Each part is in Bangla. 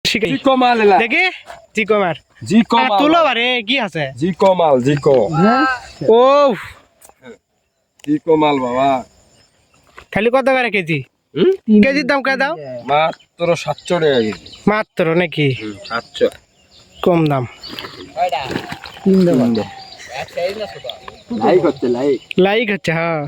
দেখি জিকো মার তুলো বারে কি আছে ও জিকো মাল বাবা খালি কত করে কেজি কেজির দাম কে দাও মাত্র 700 টাকা কেজি মাত্র নাকি 700 কম দাম লাইক হচ্ছে হ্যাঁ।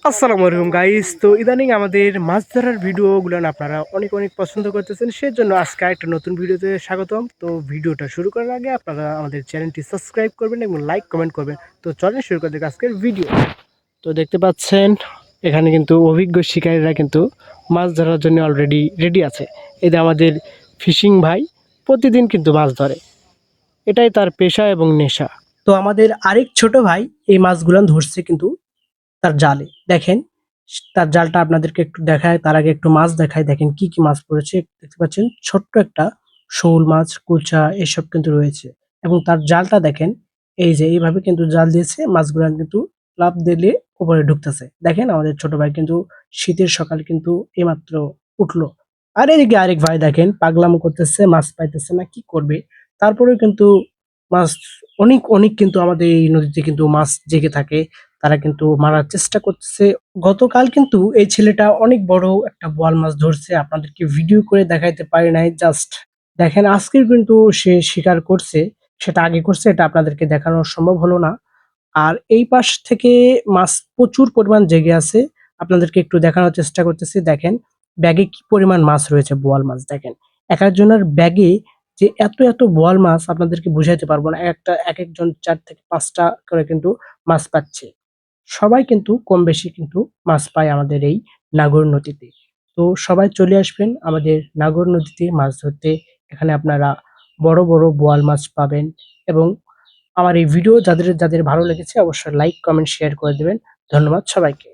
আসসালামু আলাইকুম গাইস, তো ইদানিং আমাদের মাছ ধরার ভিডিওগুলো আপনারা অনেক অনেক পছন্দ করতেছেন, সেজন্য আজকে একটা নতুন ভিডিওতে স্বাগতম। তো ভিডিওটা শুরু করার আগে আপনারা আমাদের চ্যানেলটি সাবস্ক্রাইব করবেন এবং লাইক কমেন্ট করবেন। তো চলেন শুরু করে দিই আজকের ভিডিও। তো দেখতে পাচ্ছেন এখানে কিন্তু অভিজ্ঞ শিকারীরা কিন্তু মাছ ধরার জন্য অলরেডি রেডি আছে। এই যে আমাদের ফিশিং ভাই প্রতিদিন কিন্তু মাছ ধরে, এটাই তার পেশা এবং নেশা। তো আমাদের আরেক ছোট ভাই এই মাছগুলো ধরছে কিন্তু তার জালে। দেখেন তার জালটা আপনাদেরকে একটু দেখায়, তার আগে একটু মাছ দেখায়। দেখেন কি কি মাছ পড়েছে, দেখতে পাচ্ছেন ছোট্ট একটা শোল মাছ, কুচা এসব কিন্তু রয়েছে। এবং তার জালটা দেখেন, এই যে এইভাবে কিন্তু জাল দিয়েছে, মাছগুলো কিন্তু লাফ দিলে উপরে ঢুকতেছে। দেখেন আমাদের ছোট ভাই কিন্তু শীতের সকাল কিন্তু এইমাত্র উঠলো। আর এদিকে আরেক ভাই দেখেন পাগলামো করতেছে, মাছ পাইতেছে না, কি করবে। তারপরেও কিন্তু মাছ অনেক অনেক কিন্তু আমাদের এই নদীতে কিন্তু মাছ জেগে থাকে, তারা কিন্তু মারার চেষ্টা করতেছে। গতকাল কিন্তু এই ছেলেটা অনেক বড় একটা বোয়াল মাছ ধরছে, আপনাদেরকে ভিডিও করে দেখাইতে পারি নাই। জাস্ট দেখেন আজকের কিন্তু সে শিকার করছে, সেটা আগে করছে, এটা আপনাদেরকে দেখানো সম্ভব হলো না। আর এই পাশ থেকে মাছ প্রচুর পরিমাণ জেগে আছে, আপনাদেরকে একটু দেখানোর চেষ্টা করতেছি। দেখেন ব্যাগে কি পরিমাণ মাছ রয়েছে, বোয়াল মাছ। দেখেন এক একজনের ব্যাগে যে এত এত বোয়াল মাছ আপনাদেরকে বুঝাইতে পারবো না। এক একজন 4 থেকে 5টা করে কিন্তু মাছ পাচ্ছে। সবাই কিন্তু কম বেশি কিন্তু মাছ পায় আমাদের এই নাগর নদীতে। তো সবাই চলে আসবেন আমাদের নাগর নদীতে মাছ ধরতে। এখানে আপনারা বড় বড় বোয়াল মাছ পাবেন। এবং আমার এই ভিডিও যাদের যাদের ভালো লেগেছে অবশ্যই লাইক কমেন্ট শেয়ার করে দেবেন। ধন্যবাদ সবাইকে।